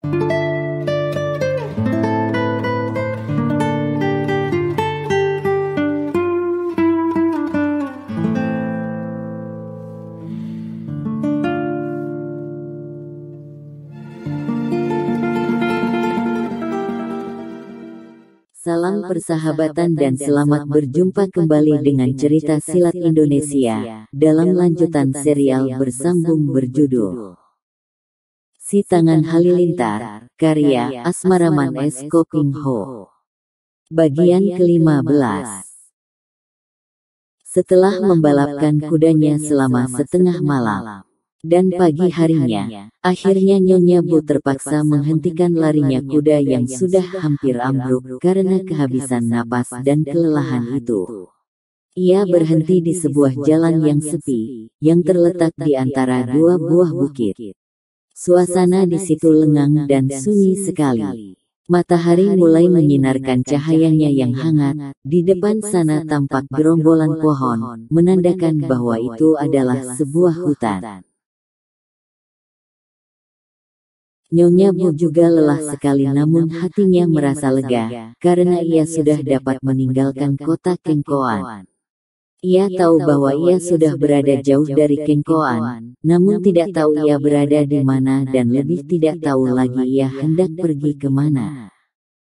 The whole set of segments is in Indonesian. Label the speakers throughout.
Speaker 1: Salam persahabatan dan selamat berjumpa kembali dengan cerita silat Indonesia, dalam lanjutan serial bersambung berjudul Si Tangan Halilintar, karya Asmaraman S. Kopingho. Bagian ke-15. Setelah membalapkan kudanya selama setengah malam dan pagi harinya, akhirnya Nyonya Bu terpaksa menghentikan larinya kuda yang sudah hampir ambruk karena kehabisan napas dan kelelahan itu. Ia berhenti di sebuah jalan yang sepi, yang terletak di antara dua buah bukit. Suasana di situ lengang dan sunyi sekali. Matahari mulai menyinarkan cahayanya yang hangat. Di depan sana tampak gerombolan pohon, menandakan bahwa itu adalah sebuah hutan. Nyonya Bu juga lelah sekali, namun hatinya merasa lega, karena ia sudah dapat meninggalkan kota Kengkoan. Ia tahu bahwa ia sudah berada jauh dari Kengkoan, namun tidak tahu ia berada di mana dan lebih tidak tahu lagi ia hendak pergi kemana.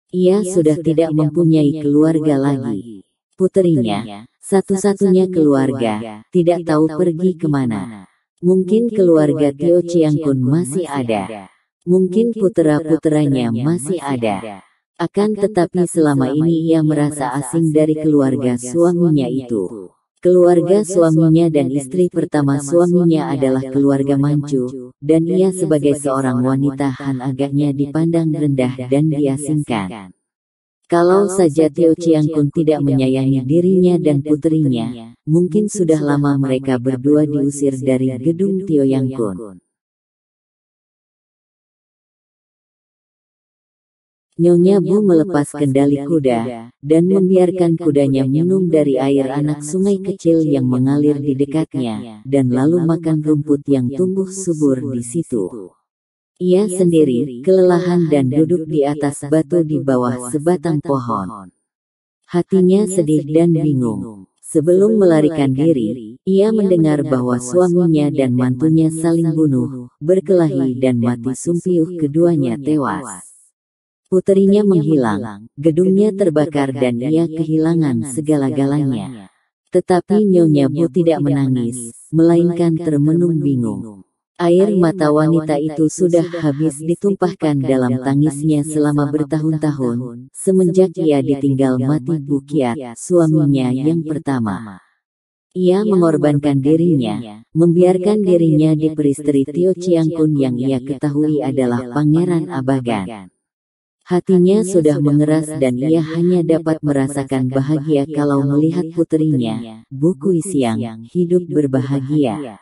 Speaker 1: Ia sudah tidak mempunyai keluarga lagi. Puterinya, satu-satunya keluarga, tidak tahu pergi kemana. Mungkin keluarga Tio Ciangkun masih ada. Mungkin putera-puteranya masih ada. Akan tetapi selama ini ia merasa asing dari keluarga suaminya itu. Keluarga suaminya dan istri pertama suaminya adalah keluarga Manchu, dan ia sebagai seorang wanita Han agaknya dipandang rendah dan diasingkan. Kalau saja Tio Ciangkun tidak menyayangi dirinya dan puterinya, mungkin sudah lama mereka berdua diusir dari gedung Tio Yangkun. Nyonya Bu melepas kendali kuda, dan membiarkan kudanya minum dari air anak sungai kecil yang mengalir di dekatnya, dan lalu makan rumput yang tumbuh subur di situ. Ia sendiri, kelelahan dan duduk di atas batu di bawah sebatang pohon. Hatinya sedih dan bingung. Sebelum melarikan diri, ia mendengar bahwa suaminya dan mantunya saling bunuh, berkelahi dan mati sumpiuh, keduanya tewas. Puterinya menghilang, gedungnya terbakar dan ia kehilangan segala-galanya. Tetapi Nyonya Bu tidak menangis, melainkan termenung bingung. Air mata wanita itu sudah habis ditumpahkan dalam tangisnya selama bertahun-tahun, semenjak ia ditinggal mati Bu Kiat, suaminya yang pertama. Ia mengorbankan dirinya, membiarkan dirinya diperistri Tio Ciangkun yang ia ketahui adalah Pangeran Abagan. Hatinya sudah mengeras dan ia hanya dapat merasakan bahagia kalau melihat puterinya, Bu Kuisiang, hidup berbahagia.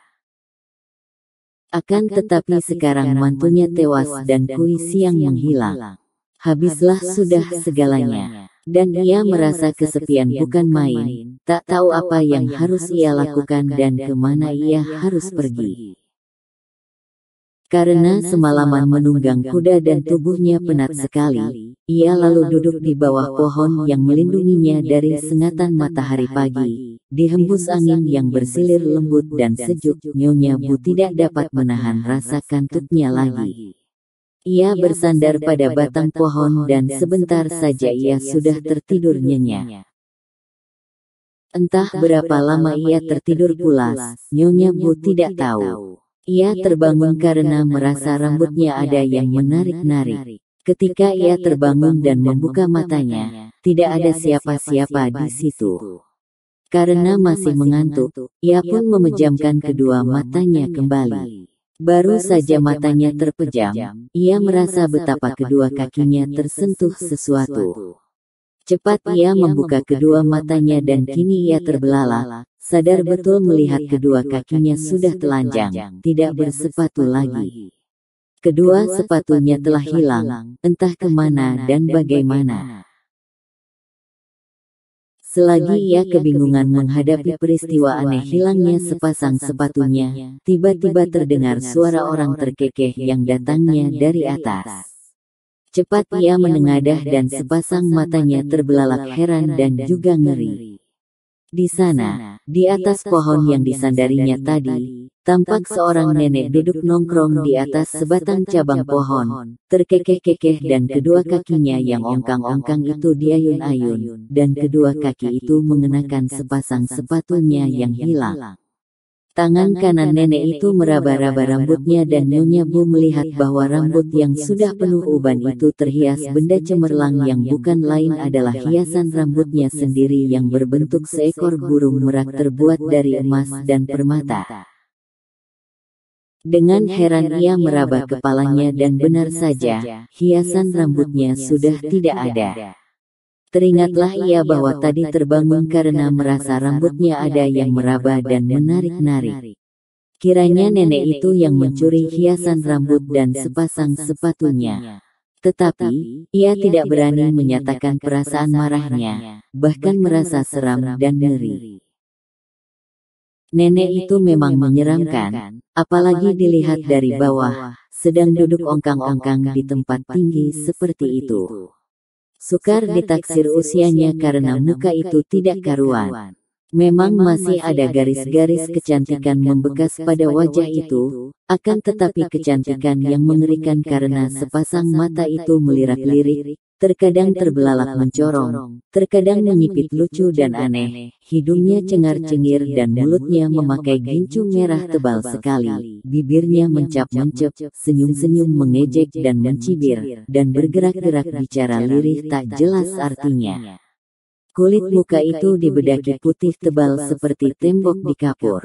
Speaker 1: Akan tetapi sekarang mantunya tewas dan Kuisiang menghilang. Habislah sudah segalanya. Dan ia merasa kesepian bukan main, tak tahu apa yang harus ia lakukan dan kemana ia harus pergi. Karena semalaman menunggang kuda dan tubuhnya penat sekali, ia lalu duduk di bawah pohon yang melindunginya dari sengatan matahari pagi. Dihembus angin yang bersilir lembut dan sejuk, Nyonya Bu tidak dapat menahan rasa kantuknya lagi. Ia bersandar pada batang pohon dan sebentar saja ia sudah tertidur nyenyak. Entah berapa lama ia tertidur pulas, Nyonya Bu tidak tahu. Ia terbangun karena merasa rambutnya ada yang menarik-narik. Ketika ia terbangun dan membuka matanya, tidak ada siapa-siapa di situ. Karena masih mengantuk, ia pun memejamkan kedua matanya kembali. Baru saja matanya terpejam, ia merasa betapa kedua kakinya tersentuh sesuatu. Cepat ia membuka kedua matanya dan kini ia terbelalak. Sadar betul melihat kedua kakinya sudah telanjang, tidak bersepatu lagi. Kedua sepatunya telah hilang, entah kemana dan bagaimana. Selagi ia kebingungan menghadapi peristiwa aneh hilangnya sepasang sepatunya, tiba-tiba terdengar suara orang terkekeh yang datangnya dari atas. Cepat ia menengadah dan sepasang matanya terbelalak heran dan juga ngeri. Di sana, di atas pohon yang disandarinya tadi, tampak seorang nenek duduk nongkrong di atas sebatang cabang pohon, terkekeh-kekeh dan kedua kakinya yang ongkang-ongkang itu diayun-ayun, dan kedua kaki itu mengenakan sepasang sepatunya yang hilang. Tangan kanan nenek itu meraba-raba rambutnya dan Nyonya Bu melihat bahwa rambut yang sudah penuh uban itu terhias benda cemerlang yang bukan lain adalah hiasan rambutnya sendiri yang berbentuk seekor burung merak terbuat dari emas dan permata. Dengan heran ia meraba kepalanya dan benar saja, hiasan rambutnya sudah tidak ada. Teringatlah ia bahwa tadi terbangun karena merasa rambutnya ada yang meraba dan menarik-narik. Kiranya nenek itu yang mencuri hiasan rambut dan sepasang sepatunya. Tetapi, ia tidak berani menyatakan perasaan marahnya, bahkan merasa seram dan ngeri. Nenek itu memang menyeramkan, apalagi dilihat dari bawah, sedang duduk ongkang-ongkang di tempat tinggi seperti itu. Sukar ditaksir usianya karena muka itu tidak karuan. Memang masih ada garis-garis kecantikan membekas pada wajah itu, akan tetapi kecantikan yang mengerikan karena sepasang mata itu melirak-lirik, terkadang terbelalak mencorong, terkadang menyipit lucu dan aneh, hidungnya cengar-cengir dan mulutnya memakai gincu merah tebal sekali, bibirnya mencap-mencep, senyum-senyum mengejek dan mencibir, dan bergerak-gerak bicara lirih tak jelas artinya. Kulit muka itu dibedaki putih tebal seperti tembok di kapur.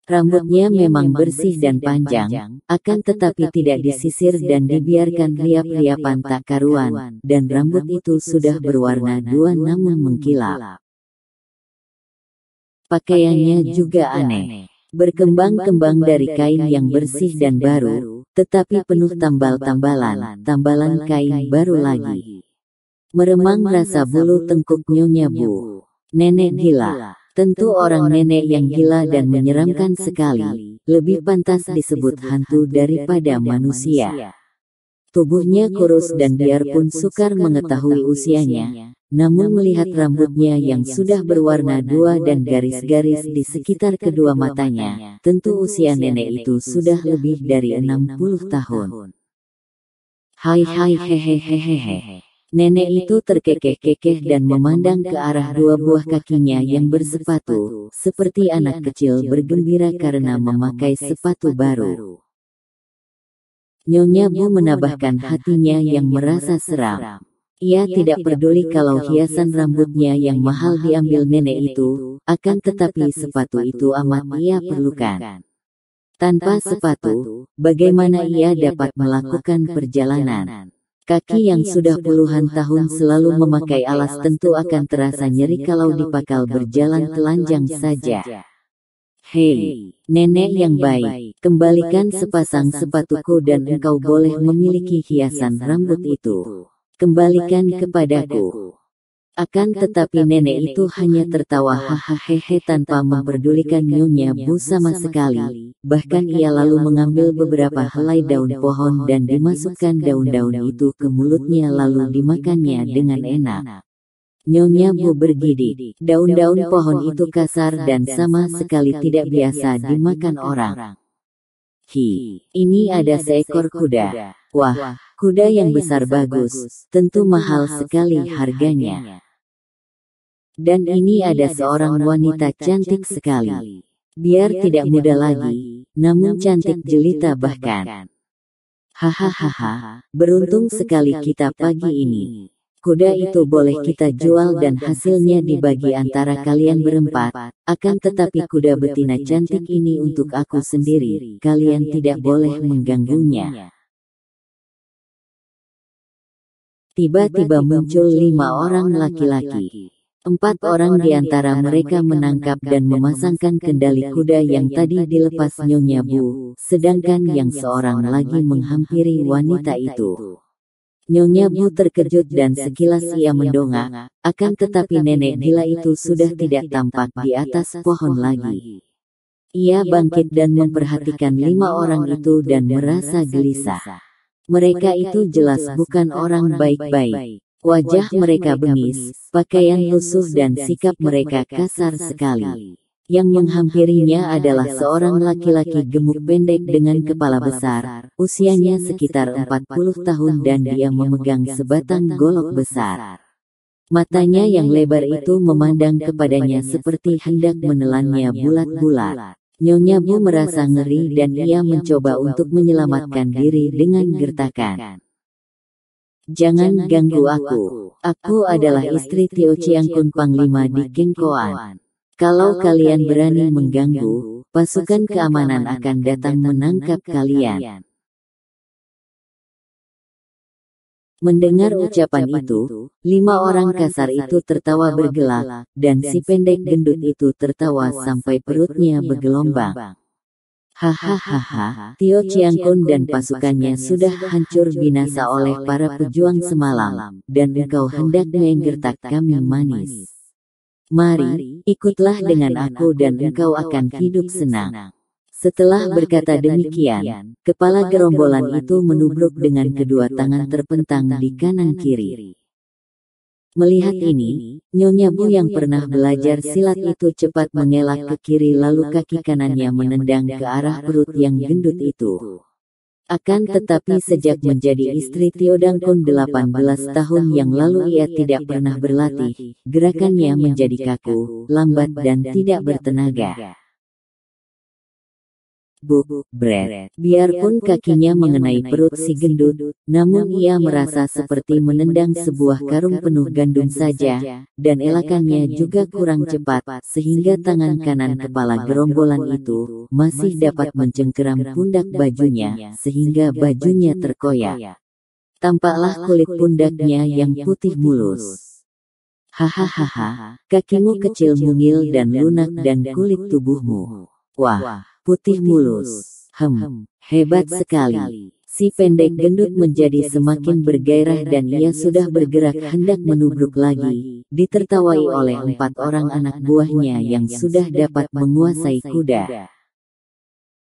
Speaker 1: Rambutnya memang bersih dan panjang, akan tetapi tidak disisir dan dibiarkan riap-riapan tak karuan, dan rambut itu sudah berwarna dua namun mengkilap. Pakaiannya juga aneh. Berkembang-kembang dari kain yang bersih dan baru, tetapi penuh tambal-tambalan, tambalan kain baru lagi. Meremang rasa bulu tengkuk Nyonya Bu. Nenek gila. Tentu orang nenek yang gila dan menyeramkan sekali, lebih pantas disebut hantu daripada manusia. Tubuhnya kurus dan biarpun sukar mengetahui usianya, namun melihat rambutnya yang sudah berwarna dua dan garis-garis di sekitar kedua matanya, tentu usia nenek itu sudah lebih dari 60 tahun. Hai hai hehehehehe. Nenek itu terkekeh-kekeh dan memandang ke arah dua buah kakinya yang bersepatu, seperti anak kecil bergembira karena memakai sepatu baru. Nyonya Bu menambahkan hatinya yang merasa seram. Ia tidak peduli kalau hiasan rambutnya yang mahal diambil nenek itu, akan tetapi sepatu itu amat ia perlukan. Tanpa sepatu, bagaimana ia dapat melakukan perjalanan? Kaki yang sudah puluhan tahun selalu memakai alas tentu akan terasa nyeri kalau dipakal berjalan telanjang saja. Hei, nenek yang baik, kembalikan sepasang sepatuku dan engkau boleh memiliki hiasan rambut itu. Kembalikan kepadaku. Akan tetapi nenek itu hanya tertawa hahaha tanpa memperdulikan Nyonya Bu sama sekali. Bahkan ia lalu mengambil beberapa helai daun pohon dan dimasukkan daun-daun itu ke mulutnya lalu dimakannya dengan enak. Nyonya Bu bergidik. Daun-daun pohon itu kasar dan sama sekali tidak biasa dimakan orang. Ini ada seekor kuda. Wah, kuda yang besar bagus, tentu mahal sekali harganya. Dan ini ada seorang wanita cantik sekali. Biar tidak muda lagi, namun cantik jelita bahkan. Hahaha, beruntung sekali kita pagi ini. Kuda itu boleh kita jual dan hasilnya dibagi antara kalian berempat, akan tetapi kuda betina cantik ini untuk aku sendiri, kalian tidak boleh mengganggunya. Tiba-tiba muncul 5 orang laki-laki. 4 orang di antara mereka menangkap dan memasangkan kendali kuda yang tadi dilepas Nyonya Bu, sedangkan yang seorang lagi menghampiri wanita itu. Nyonya Bu terkejut dan sekilas ia mendongak, akan tetapi nenek gila itu sudah tidak tampak di atas pohon lagi. Ia bangkit dan memperhatikan 5 orang itu dan merasa gelisah. Mereka itu jelas bukan orang baik-baik. Wajah mereka bengis, pakaian lusuh dan sikap mereka kasar sekali. Yang menghampirinya adalah seorang laki-laki gemuk pendek dengan kepala besar, usianya sekitar 40 tahun dan dia memegang sebatang golok besar. Matanya yang lebar itu memandang kepadanya seperti hendak menelannya bulat-bulat. Nyonya Bu merasa ngeri dan ia mencoba untuk menyelamatkan diri dengan gertakan. Jangan ganggu aku. Aku adalah istri Tio Chiang Kun Panglima di Kengkoan. Kalau kalian berani mengganggu, pasukan keamanan akan datang menangkap kalian. Mendengar ucapan itu, 5 orang kasar itu tertawa bergelak, dan si pendek gendut itu tertawa sampai perutnya bergelombang. Hahaha, Tio Chiang Kun dan pasukannya sudah hancur binasa oleh para pejuang semalam, dan engkau hendak menggertak kami manis. Mari, ikutlah dengan aku dan engkau akan hidup senang. Setelah berkata demikian, kepala gerombolan itu menubruk dengan kedua tangan terpentang di kanan kiri. Melihat ini, Nyonya Bu yang pernah belajar silat itu cepat mengelak ke kiri lalu kaki kanannya menendang ke arah perut yang gendut itu. Akan tetapi sejak menjadi istri Tio Dang Kun 18 tahun yang lalu ia tidak pernah berlatih, gerakannya menjadi kaku, lambat dan tidak bertenaga. Bret. Biarpun kakinya mengenai perut si gendut, namun ia merasa seperti menendang sebuah karung penuh gandum saja, dan elakannya juga kurang cepat, sehingga tangan kanan kepala gerombolan itu masih dapat mencengkeram pundak bajunya, sehingga bajunya terkoyak. Tampaklah kulit pundaknya yang putih mulus. Hahaha, kakimu kecil mungil dan lunak dan kulit tubuhmu. Wah. Putih mulus. Hebat sekali. Si pendek gendut menjadi semakin bergairah dan ia sudah bergerak hendak menubruk lagi, ditertawai oleh 4 orang anak buahnya yang sudah dapat menguasai kuda.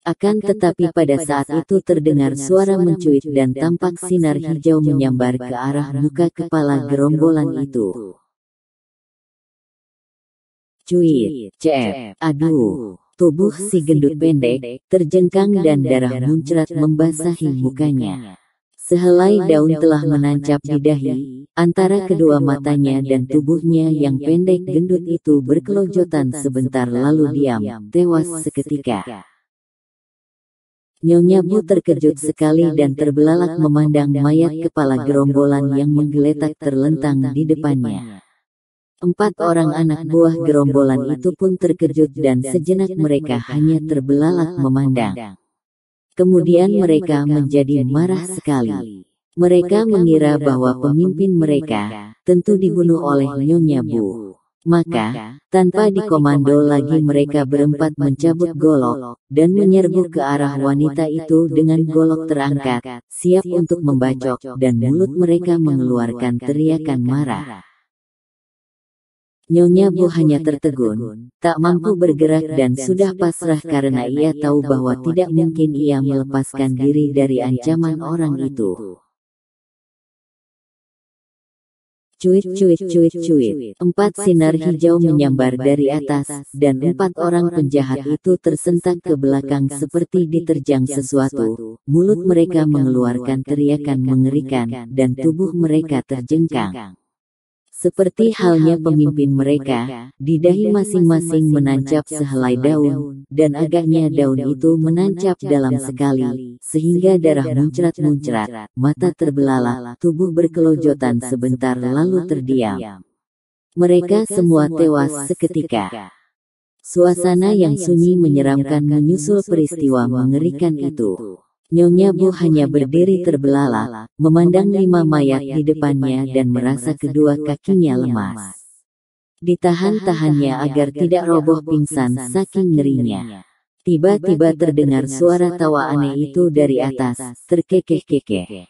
Speaker 1: Akan tetapi pada saat itu terdengar suara mencuit dan tampak sinar hijau menyambar ke arah muka kepala gerombolan itu. Cuit, cep, aduh. Tubuh si gendut pendek, terjengkang dan darah muncrat membasahi mukanya. Sehelai daun telah menancap di dahi, antara kedua matanya dan tubuhnya yang pendek gendut itu berkelojotan sebentar lalu diam, tewas seketika. Nyonya Bu terkejut sekali dan terbelalak memandang mayat kepala gerombolan yang menggeletak terlentang di depannya. 4 orang anak buah gerombolan itu pun terkejut dan sejenak mereka hanya terbelalak memandang. Kemudian mereka menjadi marah sekali. Mereka mengira bahwa pemimpin mereka tentu dibunuh oleh Nyonya Bu. Maka, tanpa dikomando lagi mereka berempat mencabut golok, dan menyerbu ke arah wanita itu dengan golok terangkat, siap untuk membacok, dan mulut mereka mengeluarkan teriakan marah. Nyonya Bu hanya tertegun, tak mampu bergerak dan sudah pasrah karena ia tahu bahwa tidak mungkin ia melepaskan diri dari ancaman orang itu. Cuit. 4 sinar hijau menyambar dari atas, dan 4 orang penjahat itu tersentak ke belakang seperti diterjang sesuatu. Mulut mereka mengeluarkan teriakan mengerikan, dan tubuh mereka terjengkang. Seperti halnya pemimpin mereka, di dahi masing-masing menancap sehelai daun, dan agaknya daun itu menancap dalam sekali, sehingga darah muncrat-muncrat, mata terbelalak, tubuh berkelojotan sebentar lalu terdiam. Mereka semua tewas seketika. Suasana yang sunyi menyeramkan menyusul peristiwa mengerikan itu. Nyonya Bu hanya berdiri terbelalak, memandang 5 mayat di depannya dan merasa kedua kakinya lemas. Ditahan-tahannya agar tidak roboh pingsan saking ngerinya. Tiba-tiba terdengar suara tawa aneh itu dari atas, terkekeh-kekeh.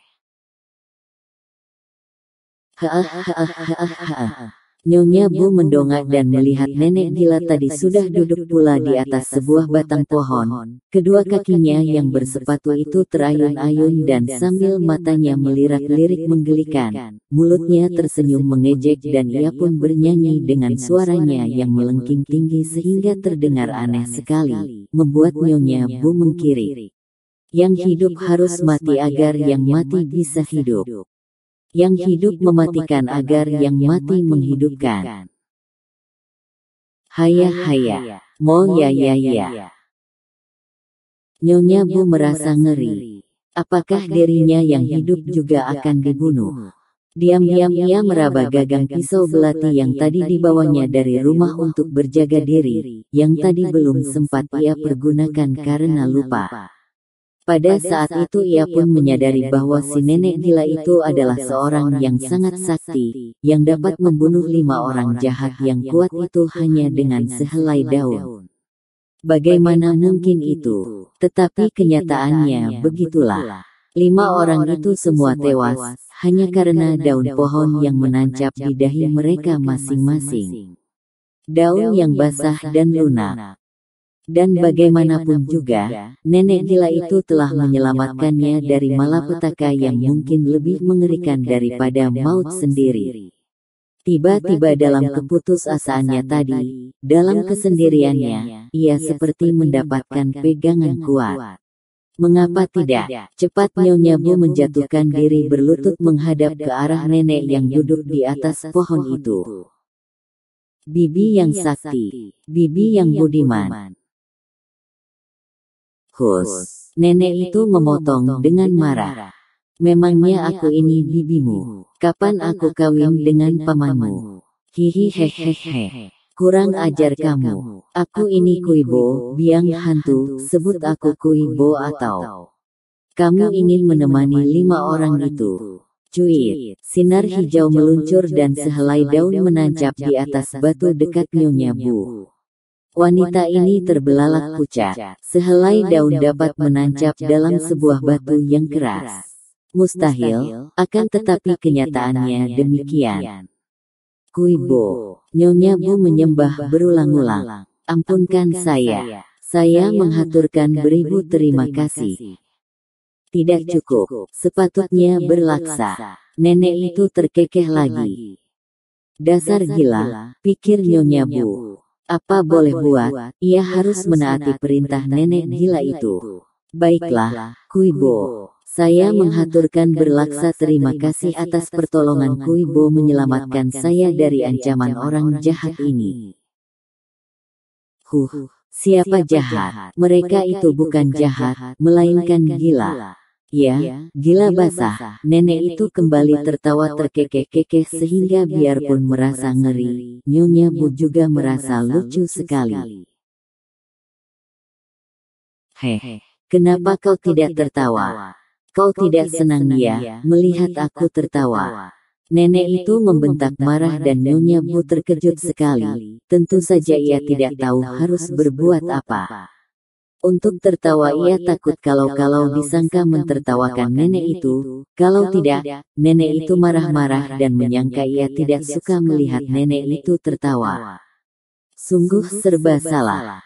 Speaker 1: Nyonya Bu mendongak dan melihat nenek gila tadi sudah duduk pula di atas sebuah batang pohon. Kedua kakinya yang bersepatu itu terayun-ayun dan sambil matanya melirak-lirik menggelikan. Mulutnya tersenyum mengejek dan ia pun bernyanyi dengan suaranya yang melengking tinggi sehingga terdengar aneh sekali, membuat Nyonya Bu mengkirik. Yang hidup harus mati agar yang mati bisa hidup. Yang hidup mematikan agar yang mati menghidupkan. Haya haya, mo ya ya ya. Nyonya Bu merasa ngeri. Apakah dirinya yang hidup juga akan dibunuh? Diam-diam ia meraba gagang pisau belati yang tadi dibawanya dari rumah untuk berjaga diri, yang tadi belum sempat ia pergunakan karena lupa. Pada saat itu ia pun menyadari bahwa si nenek gila itu adalah seorang yang sangat sakti, yang dapat membunuh 5 orang jahat yang kuat itu hanya dengan sehelai daun. Bagaimana mungkin itu? Tetapi kenyataannya begitulah. 5 orang itu semua tewas, hanya karena daun pohon yang menancap di dahi mereka masing-masing. Daun yang basah dan lunak. Dan bagaimanapun juga, nenek gila itu telah menyelamatkannya dari malapetaka yang mungkin lebih mengerikan daripada maut sendiri. Tiba-tiba dalam keputusasaannya tadi, dalam kesendiriannya, ia seperti mendapatkan pegangan kuat. Mengapa tidak? Cepat Nyonya Bu menjatuhkan diri berlutut menghadap ke arah nenek yang duduk di atas pohon itu. Bibi yang sakti, bibi yang budiman. Hus, nenek itu memotong dengan marah. Memangnya aku ini bibimu? Kapan aku kawin dengan pamanmu? Hihihehehe. Kurang ajar kamu. Aku ini Kuibo, biang hantu, sebut aku Kuibo atau kamu ingin menemani 5 orang itu. Cuit, sinar hijau meluncur dan sehelai daun menancap di atas batu dekat Nyonya Bu. Wanita ini terbelalak pucat. Sehelai daun dapat menancap dalam sebuah batu yang keras. Mustahil, akan tetapi kenyataannya demikian. Kuibo, Nyonya Bu menyembah berulang-ulang. Ampunkan saya menghaturkan beribu terima kasih. Tidak cukup, sepatutnya berlaksa. Nenek itu terkekeh lagi. Dasar gila, pikir Nyonya Bu. Apa boleh buat, ia harus menaati perintah nenek gila itu. Baiklah, Kuibo. Saya menghaturkan berlaksa terima kasih atas pertolongan Kuibo menyelamatkan saya dari ancaman orang jahat ini. Siapa jahat? Mereka itu bukan jahat, melainkan gila. Ya, gila basah. Nenek itu kembali tertawa terkekeh-kekeh sehingga biarpun merasa ngeri, Nyonya Bu juga merasa lucu sekali. Kenapa kau tidak tertawa? Kau tidak senang ya, melihat aku tertawa? Nenek itu membentak marah dan Nyonya Bu terkejut sekali. Tentu saja ia tidak tahu harus berbuat apa. Untuk tertawa ia takut kalau disangka mentertawakan nenek itu, kalau tidak, nenek itu marah-marah dan menyangka ia tidak suka melihat nenek itu tertawa. Sungguh serba salah.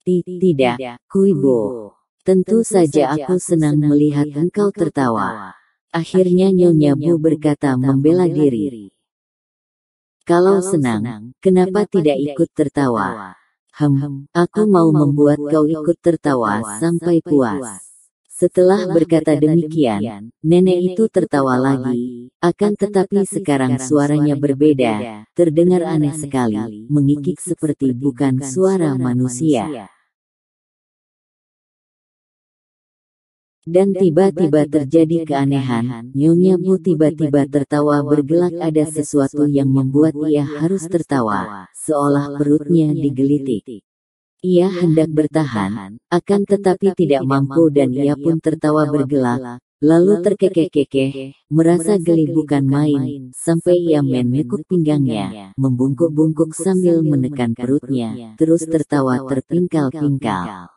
Speaker 1: Tidak, Kuibo. Tentu saja aku senang melihat engkau tertawa. Akhirnya Nyonya Bu berkata membela diri. Kalau senang, kenapa tidak ikut tertawa? Aku mau membuat kau ikut tertawa sampai puas. Setelah berkata demikian, nenek itu tertawa lagi. Akan tetapi sekarang suaranya berbeda, terdengar aneh sekali, mengikik seperti bukan suara manusia. Dan tiba-tiba terjadi keanehan, Nyonya Bu tiba-tiba tertawa bergelak, ada sesuatu yang membuat ia harus tertawa, seolah perutnya digelitik. Ia hendak bertahan, akan tetapi tidak mampu dan ia pun tertawa bergelak, lalu terkekeh-kekeh, merasa geli bukan main, sampai ia menekuk pinggangnya, membungkuk-bungkuk sambil menekan perutnya, terus tertawa terpingkal-pingkal.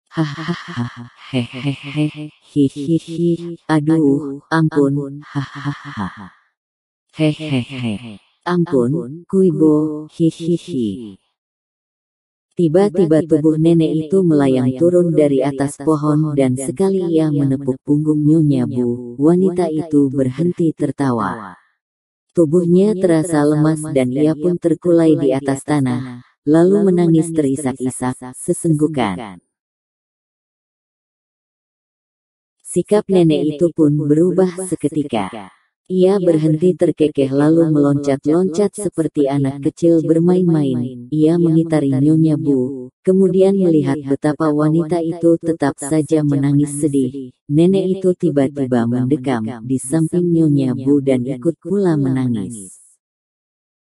Speaker 1: Hahaha, hehehe, hihihi, aduh, ampun, hahaha, hehehe, ampun, Kuibo, hihihi. Tiba-tiba tubuh nenek itu melayang turun dari atas pohon dan sekali ia menepuk punggung Nyonya Bu, wanita itu berhenti tertawa. Tubuhnya terasa lemas dan ia pun terkulai di atas tanah, lalu menangis terisak-isak, sesenggukan. Sikap nenek itu pun berubah seketika. Ia berhenti terkekeh lalu meloncat-loncat seperti anak kecil bermain-main. Ia mengitari Nyonya Bu, kemudian melihat betapa wanita itu tetap saja menangis sedih. Nenek itu tiba-tiba mendekam di samping Nyonya Bu dan ikut pula menangis.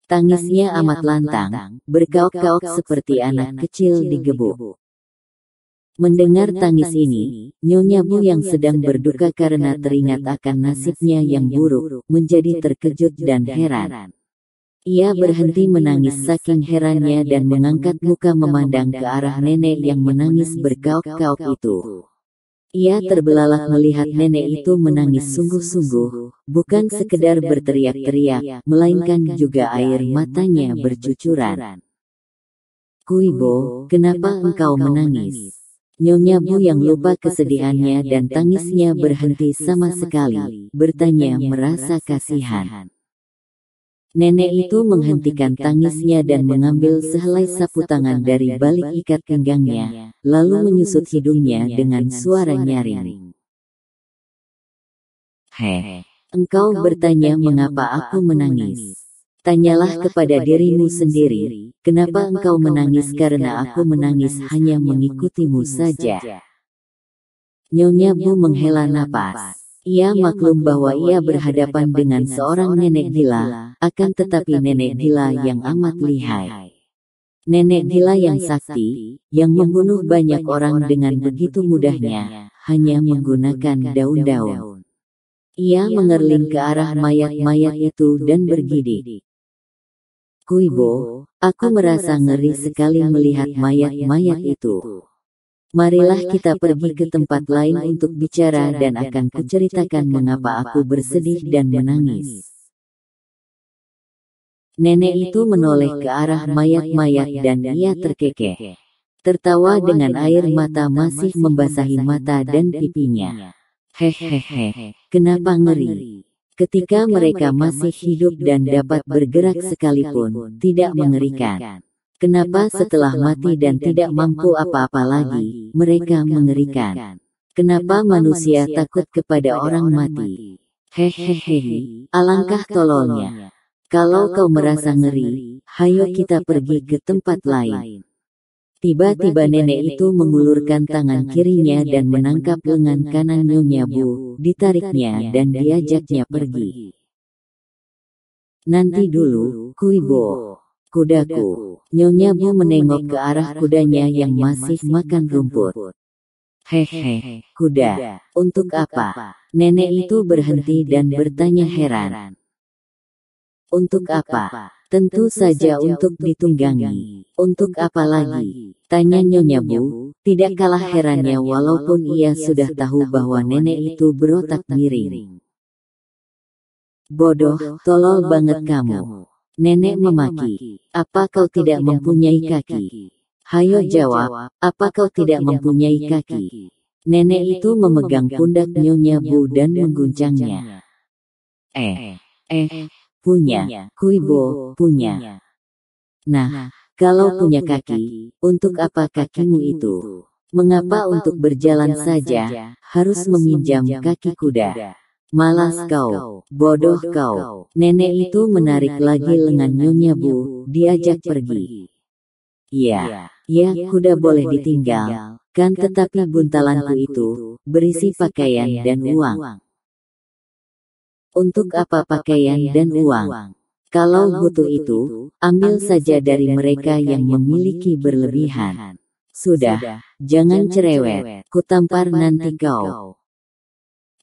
Speaker 1: Tangisnya amat lantang, berkaok-kaok seperti anak kecil digebuk. Mendengar tangis ini, Nyonya Bu yang sedang berduka karena teringat akan nasibnya yang buruk, menjadi terkejut dan heran. Ia berhenti menangis saking herannya dan mengangkat muka memandang ke arah nenek yang menangis berkaok-kaok itu. Ia terbelalak melihat nenek itu menangis sungguh-sungguh, bukan sekedar berteriak-teriak, melainkan juga air matanya bercucuran. Kuibo, kenapa engkau menangis? Nyonya Bu yang lupa kesedihannya dan tangisnya berhenti sama sekali, bertanya merasa kasihan. Nenek itu menghentikan tangisnya dan mengambil sehelai sapu tangan dari balik ikat pinggangnya, lalu menyusut hidungnya dengan suara nyaring. Heh, engkau bertanya mengapa aku menangis? Tanyalah kepada dirimu sendiri, kenapa engkau menangis karena aku menangis hanya mengikutimu saja. Nyonya Bu menghela napas. Ia maklum bahwa ia berhadapan dengan seorang nenek gila, akan tetapi nenek gila yang amat lihai. Nenek gila yang sakti, yang membunuh banyak orang dengan begitu mudahnya, hanya menggunakan daun-daun. Ia mengerling ke arah mayat-mayat itu dan bergidik. Kuibo, aku merasa ngeri sekali melihat mayat-mayat itu. Marilah kita pergi ke tempat lain untuk bicara dan akan kuceritakan mengapa aku bersedih dan menangis. Nenek itu menoleh ke arah mayat-mayat dan ia terkekeh. Tertawa dengan air mata masih membasahi mata dan pipinya. Hehehe, kenapa ngeri? Ketika mereka masih hidup dan dapat bergerak sekalipun, tidak mengerikan. Kenapa setelah mati dan tidak mampu apa-apa lagi, mereka mengerikan? Kenapa manusia takut kepada orang mati? Hehehe, alangkah tololnya. Kalau kau merasa ngeri, hayo kita pergi ke tempat lain. Tiba-tiba nenek itu mengulurkan tangan kirinya dan menangkap lengan kanan Nyonya Bu, ditariknya dan diajaknya pergi. Nanti dulu, Kuibo, kudaku. Nyonya Bu menengok ke arah kudanya yang masih makan rumput. Hehe, kuda, untuk apa? Nenek itu berhenti dan bertanya heran. Untuk apa? Tentu saja untuk ditunggangi. Untuk apa lagi? Tanya Nyonya Bu, tidak kalah herannya walaupun ia sudah tahu bahwa nenek itu berotak miring. Bodoh, tolol banget kamu. Nenek memaki. Apa kau tidak mempunyai kaki? Hayo jawab, apa kau tidak mempunyai kaki? Nenek itu memegang pundak Nyonya Bu dan mengguncangnya. Punya, Kuibo, punya. Nah, kalau punya kaki, untuk apa kakimu itu? Mengapa untuk berjalan saja, harus meminjam kaki kuda? Malas kau, bodoh kau. Nenek itu menarik lagi lengan Nyonya Bu, diajak pergi. Ya, kuda boleh ditinggal, kan tetapi buntalanku itu, berisi pakaian dan uang. Untuk apa pakaian dan uang? Kalau butuh itu, ambil saja dari mereka yang memiliki berlebihan. Sudah, jangan cerewet, kutampar nanti kau.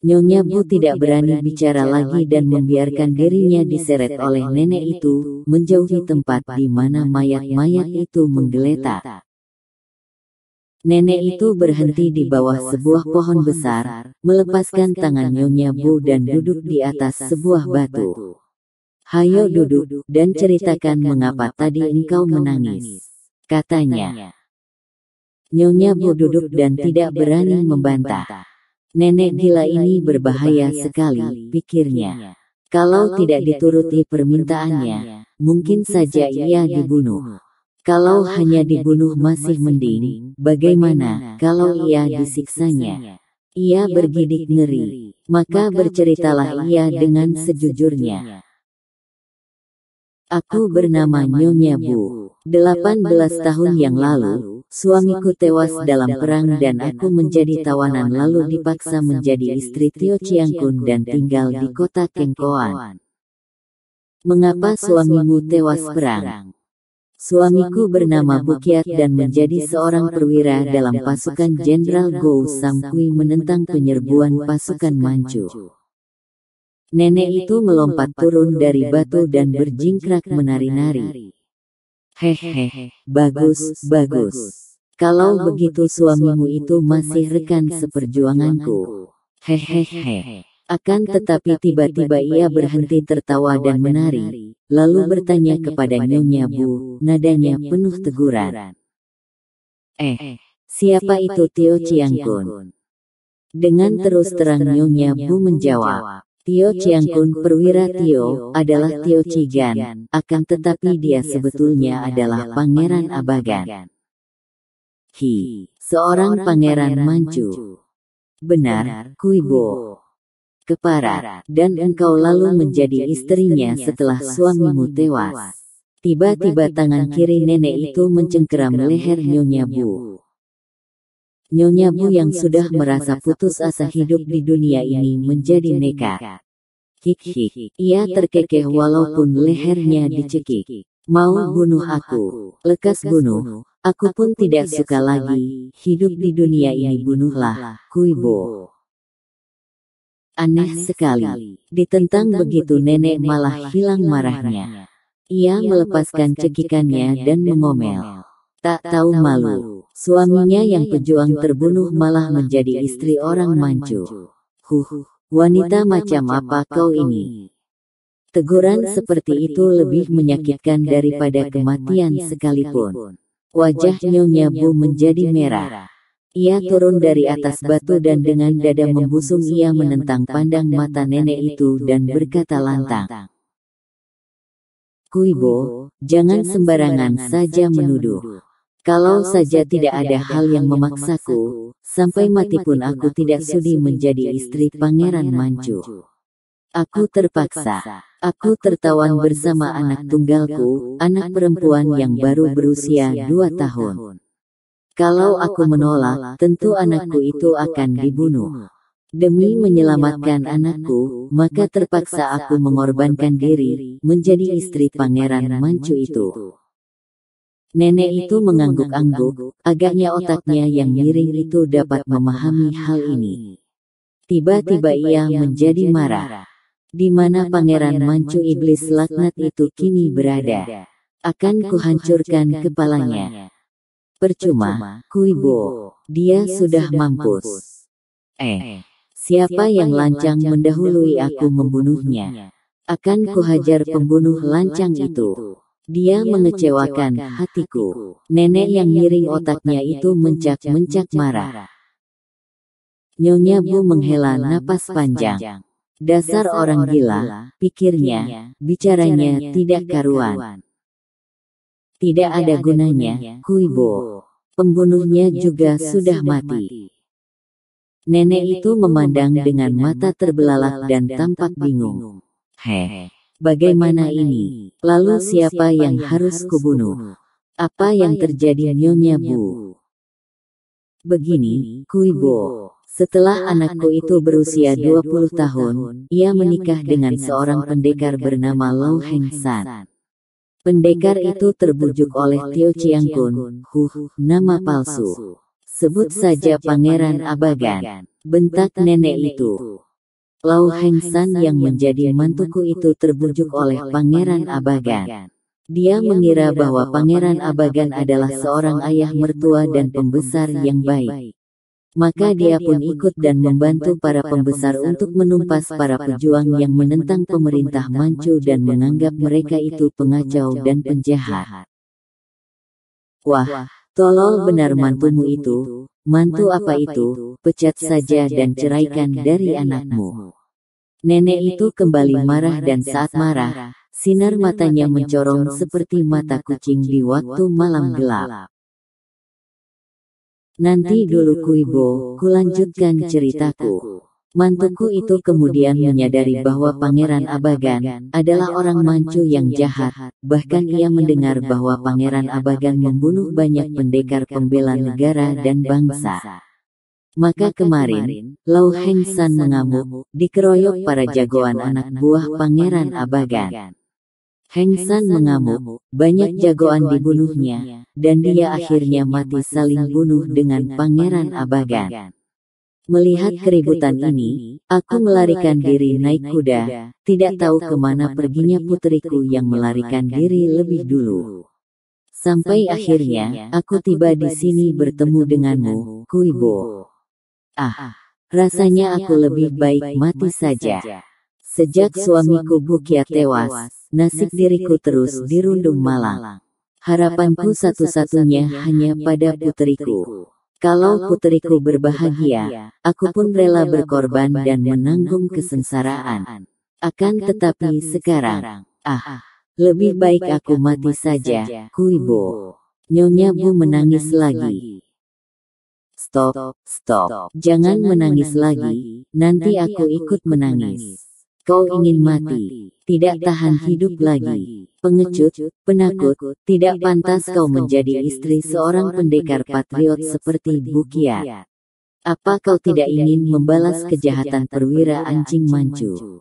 Speaker 1: Nyonya Bu tidak berani bicara lagi dan membiarkan dirinya diseret oleh nenek itu, menjauhi tempat di mana mayat-mayat itu menggeletak. Nenek itu berhenti di bawah sebuah pohon besar, melepaskan tangan Nyonya Bu dan duduk di atas sebuah batu. "Hayo duduk, dan ceritakan mengapa tadi engkau menangis," katanya. Nyonya Bu duduk dan tidak berani membantah. Nenek gila ini berbahaya sekali, pikirnya. Kalau tidak dituruti permintaannya, mungkin saja ia dibunuh. Kalau hanya dibunuh masih mending, bagaimana kalau ia disiksanya? Ia bergidik ngeri, maka berceritalah ia dengan sejujurnya. "Aku bernama Nyonya Bu. 18 tahun yang lalu, suamiku tewas dalam perang dan aku menjadi tawanan lalu dipaksa menjadi istri Tio Chiang Kun dan tinggal di kota Kengkoan." "Mengapa suamimu tewas perang?" "Suamiku bernama Bukiat dan menjadi seorang perwira dalam pasukan Jenderal Gou Sam Kui menentang penyerbuan pasukan Manchu." Nenek itu melompat turun dari batu dan berjingkrak menari-nari. "Hehehe, bagus, bagus. Kalau begitu suamimu itu masih rekan seperjuanganku. Hehehe." Akan tetapi tiba-tiba ia berhenti tertawa dan menari, lalu bertanya kepada Nyonya Bu, nadanya penuh teguran. Siapa itu Tio Chiang Kun?" Dengan terus terang Nyonya Bu menjawab, "Tio Chiang Kun perwira Tio, adalah Tio Chigan, akan tetapi dia sebetulnya adalah Pangeran Abagan." Seorang pangeran Manchu." "Benar, Kuibo. Keparat, dan engkau lalu menjadi istrinya setelah suamimu tewas." Tiba-tiba tangan kiri nenek itu mencengkeram leher Nyonya Bu. Nyonya Bu yang sudah merasa putus asa hidup di dunia ini menjadi nekat. Ia terkekeh walaupun lehernya dicekik. "Mau bunuh aku? Lekas bunuh. Aku pun tidak suka lagi hidup di dunia ini. Bunuhlah, Kuibo." Aneh sekali. Ditentang begitu nenek malah hilang marahnya. Ia melepaskan cekikannya dan mengomel. Tak tahu malu. Suaminya yang pejuang terbunuh malah menjadi istri orang Manchu. Wanita macam apa kau ini?" Teguran seperti itu lebih menyakitkan daripada kematian sekalipun. Wajah Nyonya Bu menjadi merah. Ia turun dari atas batu dan dengan dada membusung ia menentang pandang mata nenek itu dan berkata lantang, "Kuibo, jangan sembarangan saja menuduh. Kalau saja tidak ada hal yang memaksaku, sampai mati pun aku tidak sudi menjadi istri Pangeran Manchu. Aku terpaksa. Aku tertawan bersama anak tunggalku, anak perempuan yang baru berusia 2 tahun. Kalau aku menolak, tentu anakku itu akan dibunuh. Demi menyelamatkan anakku, maka terpaksa aku mengorbankan diri, menjadi istri Pangeran Manchu itu." Nenek itu mengangguk-angguk, agaknya otaknya yang miring itu dapat memahami hal ini. Tiba-tiba ia menjadi marah. Di mana Pangeran Manchu iblis laknat itu kini berada? Akan kuhancurkan kepalanya. Percuma, Kuibo. Dia sudah mampus. Siapa yang lancang mendahului aku membunuhnya? Akan kuhajar pembunuh lancang itu. Dia mengecewakan hatiku. Nenek yang miring otaknya itu mencak-mencak marah. Nyonya Bu menghela napas panjang. "Dasar orang gila," pikirnya, "bicaranya tidak karuan. Tidak ada gunanya, Kuibo. Pembunuhnya juga sudah mati." Nenek itu memandang dengan mata terbelalak dan tampak bingung. Bagaimana ini? Lalu siapa yang harus kubunuh? Apa yang terjadi Nyonya Bu? Begini, Kuibo. Setelah anakku itu berusia 20 tahun, ia menikah dengan seorang pendekar bernama Lau Heng San. Pendekar itu terbujuk oleh Tio Chiang Kun, nama palsu. "Sebut saja Pangeran Abagan," bentak nenek itu. Lau Heng San yang menjadi mantuku itu terbujuk oleh Pangeran Abagan. Dia mengira bahwa Pangeran Abagan adalah seorang ayah mertua dan pembesar yang baik. Maka dia pun ikut dan membantu para pembesar untuk menumpas para pejuang yang menentang pemerintah Manchu dan menganggap mereka itu pengacau dan penjahat. Wah, tolol benar mantumu itu. Mantu apa itu? Pecat saja dan ceraikan dari anakmu. Nenek itu kembali marah dan saat marah, sinar matanya mencorong seperti mata kucing di waktu malam gelap. Nanti dulu Kuibo, kulanjutkan ceritaku. Mantuku itu kemudian menyadari bahwa Pangeran Abagan adalah orang Manchu yang jahat, bahkan ia mendengar bahwa Pangeran Abagan membunuh banyak pendekar pembela negara dan bangsa. Maka kemarin, Lau Heng San mengamuk, dikeroyok para jagoan anak buah Pangeran Abagan. Heng San mengamuk, banyak jagoan dibunuhnya, dan dia akhirnya mati saling bunuh dengan Pangeran Abagan. Melihat keributan ini, aku melarikan diri naik kuda, tidak tahu kemana perginya puteriku yang melarikan diri lebih dulu. Sampai akhirnya, aku tiba di sini bertemu denganmu, Kuibo. Rasanya aku lebih baik mati saja. Sejak suamiku Bukia tewas, nasib diriku terus dirundung malang. Harapanku satu-satunya hanya pada puteriku. Kalau puteriku berbahagia, aku pun rela berkorban dan menanggung kesengsaraan. Akan tetapi sekarang, lebih baik aku mati saja, Kuibo. Nyonya Bu menangis lagi. Stop, jangan menangis lagi, nanti aku ikut menangis. Kau ingin mati, tidak tahan hidup lagi. Pengecut, penakut, tidak pantas kau menjadi istri seorang pendekar patriot seperti Bukia. Apa kau tidak ingin membalas kejahatan perwira anjing Manchu?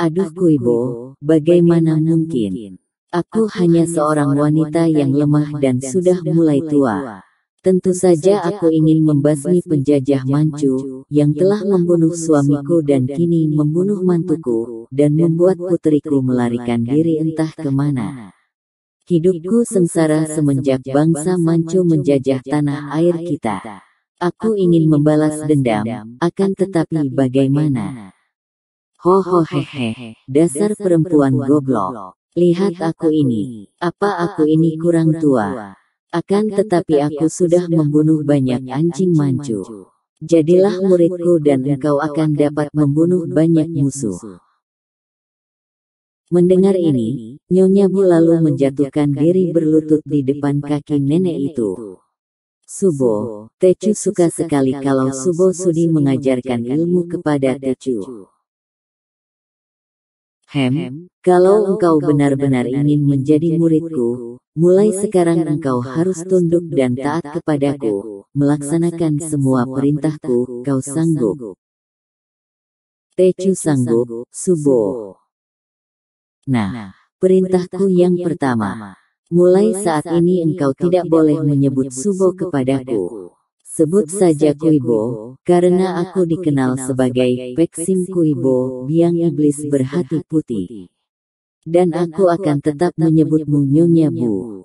Speaker 1: Aduh Kuibo, bagaimana mungkin? Aku hanya seorang wanita yang lemah dan sudah mulai tua. Tentu saja aku ingin membasmi penjajah Manchu, yang telah membunuh suamiku dan kini membunuh mantuku, dan membuat puteriku melarikan diri entah kemana. Hidupku sengsara semenjak bangsa Manchu menjajah tanah air kita. Aku ingin membalas dendam, akan tetapi bagaimana? Hehe, dasar perempuan goblok. Lihat aku ini, apa aku ini kurang tua? Akan tetapi aku sudah membunuh banyak anjing Manchu. Jadilah muridku dan engkau akan dapat membunuh banyak musuh. Mendengar ini, Nyonya Bu lalu menjatuhkan diri berlutut di depan kaki nenek itu. Subo, Tecu suka sekali kalau Subo sudi mengajarkan ilmu kepada Tecu. Kalau engkau benar-benar ingin menjadi muridku, mulai sekarang engkau harus tunduk dan taat kepadaku, melaksanakan semua perintahku, kau sanggup? Tecu sanggup, Subo. Nah, perintahku yang pertama. Mulai saat ini engkau tidak boleh menyebut Subo kepadaku. Sebut saja Kuibo, karena aku dikenal sebagai Peksim Kuibo, biang iblis berhati putih. Dan aku akan tetap menyebutmu Nyonya Bu.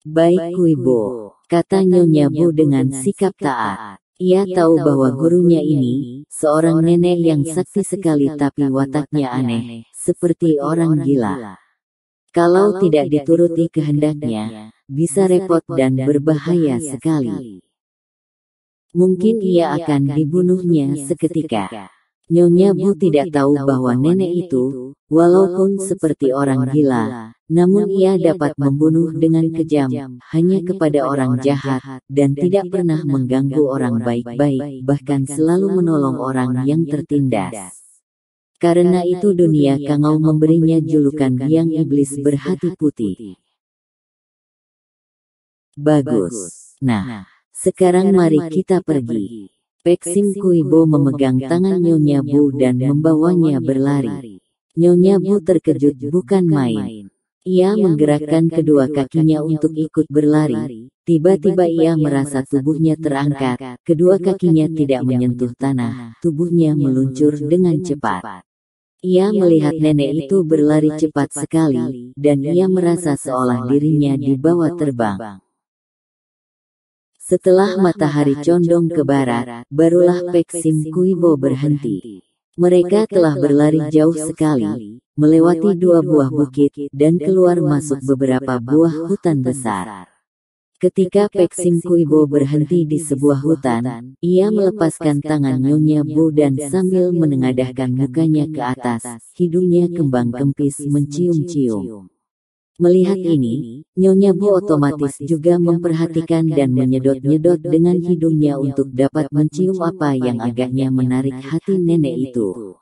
Speaker 1: Baik Kuibo, kata Nyonya Bu dengan sikap taat. Ia tahu bahwa gurunya ini, seorang nenek yang sakti sekali tapi wataknya aneh, seperti orang gila. Kalau tidak dituruti kehendaknya, bisa repot dan berbahaya sekali. Mungkin ia akan dibunuhnya seketika. Nyonya Bu tidak tahu bahwa nenek itu, walaupun seperti orang gila, namun ia dapat membunuh dengan kejam, hanya kepada orang jahat, dan tidak pernah mengganggu orang baik-baik, bahkan selalu menolong orang yang tertindas. Karena itu dunia Kangau memberinya julukan biang iblis berhati putih. Bagus. Nah, sekarang mari kita pergi. Peksim Kuibo memegang tangan Nyonya Bu dan membawanya berlari. Nyonya Bu terkejut bukan main. Ia menggerakkan kedua kakinya untuk ikut berlari. Tiba-tiba ia merasa tubuhnya terangkat, kedua kakinya tidak menyentuh tanah, tubuhnya meluncur dengan cepat. Ia melihat nenek itu berlari cepat sekali, dan ia merasa seolah dirinya dibawa terbang. Setelah matahari condong ke barat, barulah Peksim Kuibo berhenti. Mereka telah berlari jauh sekali, melewati 2 buah bukit, dan keluar masuk beberapa buah hutan besar. Ketika Peksim Kuibo berhenti di sebuah hutan, ia melepaskan tangan Nyonya Bu dan sambil menengadahkan mukanya ke atas, hidungnya kembang kempis mencium-cium. Melihat ini, Nyonya Bu otomatis juga memperhatikan dan menyedot-nyedot dengan hidungnya untuk dapat mencium apa yang agaknya menarik hati nenek itu.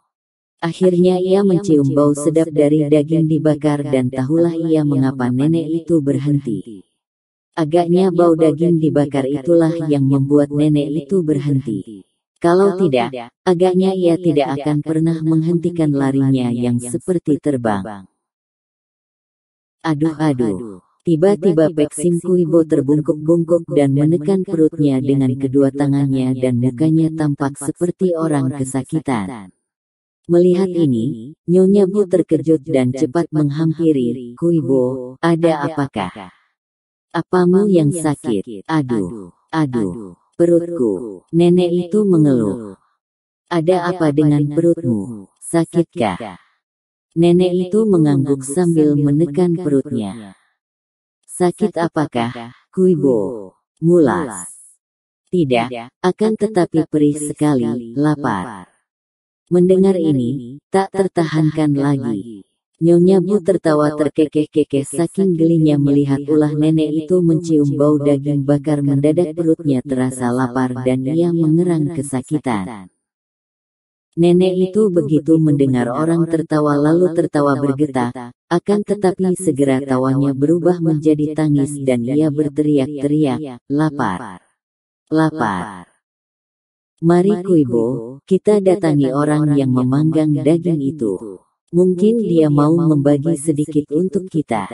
Speaker 1: Akhirnya ia mencium bau sedap dari daging dibakar dan tahulah ia mengapa nenek itu berhenti. Agaknya bau daging dibakar itulah yang membuat nenek itu berhenti. Kalau tidak, agaknya ia tidak akan pernah menghentikan larinya yang seperti terbang. Aduh. Tiba-tiba Peksim Kuibo terbungkuk-bungkuk dan menekan perutnya dengan kedua tangannya dan mukanya tampak seperti orang kesakitan. Melihat ini, Nyonya Bu terkejut dan cepat menghampiri. Kuibo, ada apakah? Apamu yang sakit? Aduh, perutku. Nenek itu mengeluh. Ada apa dengan perutmu? Sakitkah? Nenek itu mengangguk sambil menekan perutnya. Sakit apakah, Kuibo? Mulas. Tidak, akan tetapi perih sekali, lapar. Mendengar ini, tak tertahankan lagi. Nyonya Bu tertawa terkekeh-kekeh saking gelinya melihat ulah nenek itu mencium bau daging bakar mendadak perutnya terasa lapar dan ia mengerang kesakitan. Nenek itu begitu mendengar orang tertawa lalu tertawa bergetar, akan tetapi segera tawanya berubah menjadi tangis dan ia berteriak-teriak, lapar. Lapar. Mari Kuibo, kita datangi orang yang memanggang daging itu. Mungkin dia mau membagi sedikit untuk kita.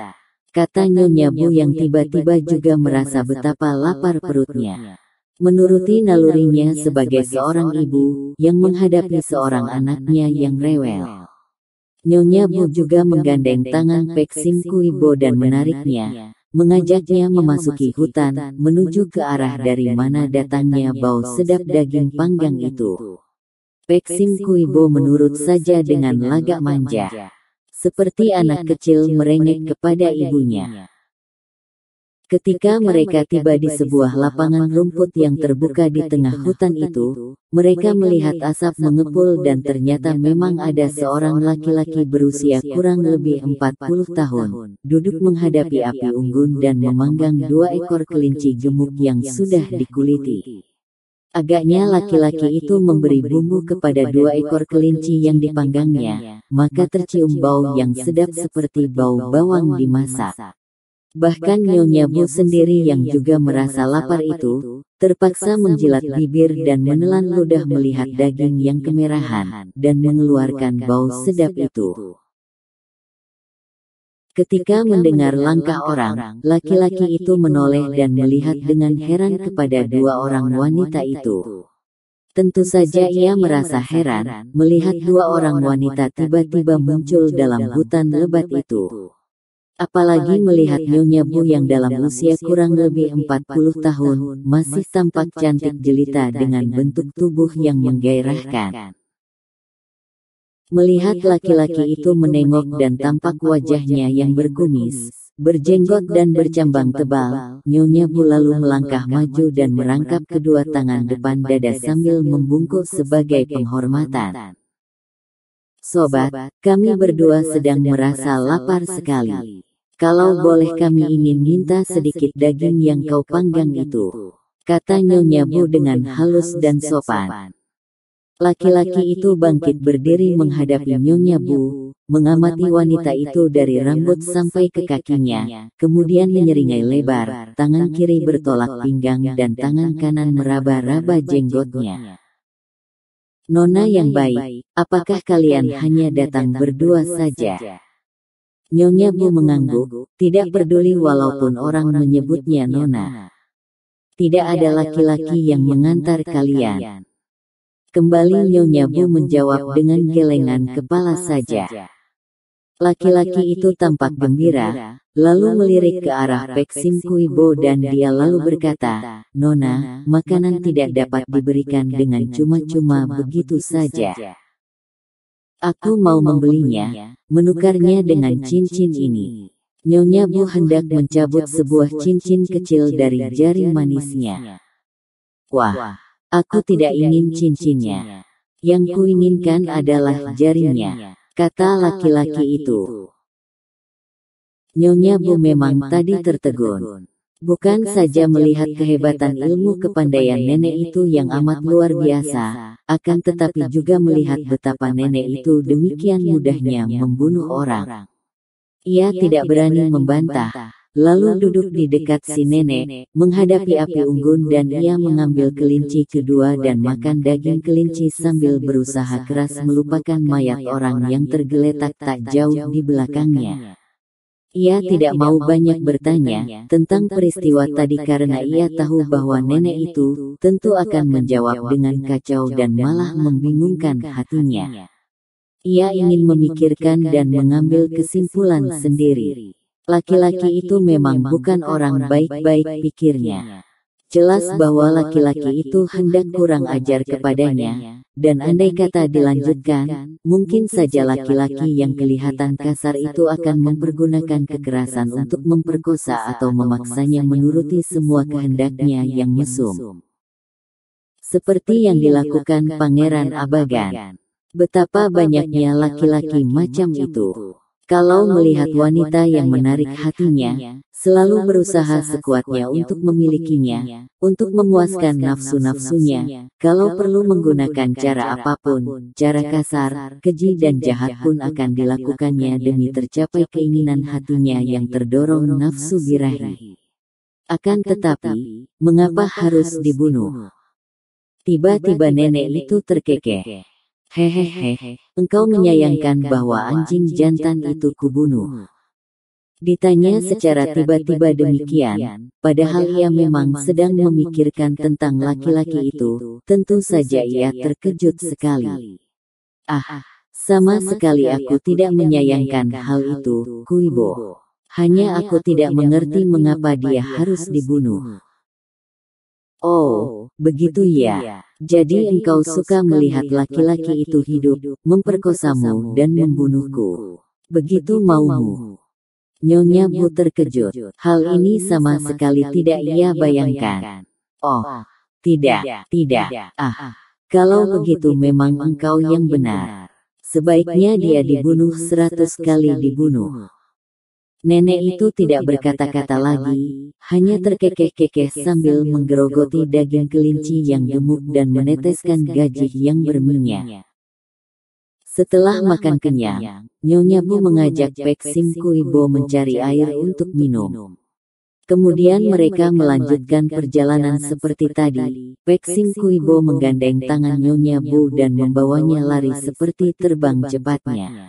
Speaker 1: Kata Nyonya Bu yang tiba-tiba juga merasa betapa lapar perutnya. Menuruti nalurinya sebagai seorang ibu yang menghadapi seorang anaknya yang rewel. Nyonya Bu juga menggandeng tangan Peksim Kuibo dan menariknya, mengajaknya memasuki hutan, menuju ke arah dari mana datangnya bau sedap daging panggang itu. Peksim Kuibo menurut saja dengan lagak manja. Seperti anak kecil merengek kepada ibunya. Ketika mereka tiba di sebuah lapangan rumput yang terbuka di tengah hutan itu, mereka melihat asap mengepul dan ternyata memang ada seorang laki-laki berusia kurang lebih 40 tahun, duduk menghadapi api unggun dan memanggang 2 ekor kelinci gemuk yang sudah dikuliti. Agaknya laki-laki itu memberi bumbu kepada 2 ekor kelinci yang dipanggangnya, maka tercium bau yang sedap seperti bau bawang dimasak. Bahkan Nyonya Bu sendiri yang juga merasa lapar itu, terpaksa menjilat bibir dan menelan ludah melihat daging yang kemerahan, dan mengeluarkan bau sedap itu. Ketika mendengar langkah orang, laki-laki itu menoleh dan melihat dengan heran kepada 2 orang wanita itu. Tentu saja ia merasa heran, melihat 2 orang wanita tiba-tiba muncul dalam hutan lebat itu. Apalagi melihat Nyonya Bu yang dalam usia kurang lebih 40 tahun, masih tampak cantik jelita dengan bentuk tubuh yang menggairahkan. Melihat laki-laki itu menengok dan tampak wajahnya yang berkumis, berjenggot dan bercambang tebal, Nyonya Bu lalu melangkah maju dan merangkap kedua tangan depan dada sambil membungkuk sebagai penghormatan. Sobat, kami berdua sedang merasa lapar sekali. Kalau boleh kami ingin minta sedikit daging yang kau panggang itu, kata Nyonya Bu dengan halus dan sopan. Laki-laki itu bangkit berdiri menghadapi Nyonya Bu, mengamati wanita itu dari rambut sampai ke kakinya, kemudian menyeringai lebar, tangan kiri bertolak pinggang dan tangan kanan meraba-raba jenggotnya. Nona yang baik, apakah kalian hanya datang berdua saja? Nyonya Bu mengangguk, tidak peduli walaupun orang menyebutnya Nona. Tidak ada laki-laki yang mengantar kalian. Kembali Nyonya Bu menjawab dengan gelengan kepala saja. Laki-laki itu tampak gembira, lalu melirik ke arah Pek Sim Kui Bo dan dia lalu berkata, "Nona, makanan tidak dapat diberikan dengan cuma-cuma begitu saja. Aku mau membelinya, menukarnya dengan cincin ini." Nyonya Bu hendak mencabut sebuah cincin kecil dari jari manisnya. "Wah, aku tidak ingin cincinnya. Yang kuinginkan adalah jarinya," kata laki-laki itu. Nyonya Bu memang tadi tertegun. Bukan saja melihat kehebatan ilmu kepandaian nenek itu yang amat luar biasa, akan tetapi juga melihat betapa nenek itu demikian mudahnya membunuh orang. Ia tidak berani membantah. Lalu duduk di dekat si nenek, menghadapi api unggun dan ia mengambil kelinci kedua dan makan daging kelinci sambil berusaha keras melupakan mayat orang yang tergeletak tak jauh di belakangnya. Ia tidak mau banyak bertanya tentang peristiwa tadi karena ia tahu bahwa nenek itu tentu akan menjawab dengan kacau dan malah membingungkan hatinya. Ia ingin memikirkan dan mengambil kesimpulan sendiri. Laki-laki itu memang bukan orang baik-baik pikirnya. Jelas bahwa laki-laki itu hendak kurang ajar kepadanya, dan andai kata dilanjutkan, mungkin saja laki-laki yang kelihatan kasar itu akan mempergunakan kekerasan untuk memperkosa atau memaksanya menuruti semua kehendaknya yang mesum. Seperti yang dilakukan Pangeran Abagan. Betapa banyaknya laki-laki macam itu. Kalau melihat wanita yang menarik hatinya, selalu berusaha sekuatnya untuk memilikinya, untuk memuaskan nafsu-nafsunya, kalau perlu menggunakan cara apapun, cara kasar, keji dan jahat pun akan dilakukannya demi tercapai keinginan hatinya yang terdorong nafsu birahi. Akan tetapi, mengapa harus dibunuh? Tiba-tiba nenek itu terkekeh. "Hehehe, engkau menyayangkan bahwa anjing jantan itu kubunuh?" Ditanya secara tiba-tiba demikian, padahal ia memang sedang memikirkan tentang laki-laki itu, tentu saja ia terkejut sekali. "Ah, sama sekali aku tidak menyayangkan hal itu, Kui Bo. Hanya aku tidak mengerti mengapa dia harus dibunuh." "Oh, begitu ya. Jadi engkau suka melihat laki-laki itu hidup, memperkosamu dan membunuhku. Begitu maumu?" Nyonya Bu terkejut. Hal ini sama sekali tidak ia bayangkan. "Oh, tidak, tidak. Ah, kalau begitu memang engkau yang benar. Sebaiknya dia dibunuh 100 kali dibunuh." Nenek itu tidak berkata-kata lagi, hanya terkekeh-kekeh sambil menggerogoti daging kelinci yang gemuk dan meneteskan gajih yang berminyak. Setelah makan kenyang, Nyonya Bu mengajak Pek Sim Kui Bo mencari air untuk minum. Kemudian mereka melanjutkan perjalanan seperti tadi. Pek Sim Kui Bo menggandeng tangan Nyonya Bu dan membawanya lari seperti terbang cepatnya.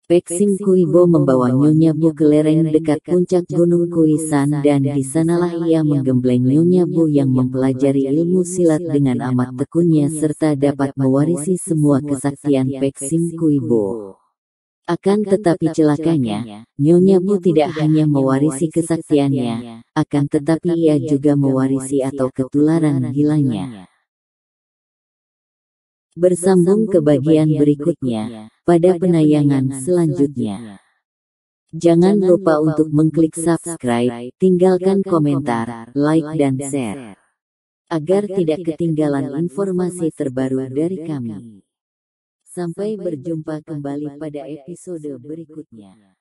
Speaker 1: Pek Sim Kui Bo membawa Nyonya Bu ke lereng dekat puncak Gunung Kui San dan di sanalah ia menggembleng Nyonya Bu yang mempelajari ilmu silat dengan amat tekunnya serta dapat mewarisi semua kesaktian Pek Sim Kui Bo. Akan tetapi celakanya, Nyonya Bu tidak hanya mewarisi kesaktiannya, akan tetapi ia juga mewarisi atau ketularan gilanya. Bersambung ke bagian berikutnya, pada penayangan selanjutnya. Jangan lupa untuk mengklik subscribe, tinggalkan komentar, like dan share. Agar tidak ketinggalan informasi terbaru dari kami. Sampai berjumpa kembali pada episode berikutnya.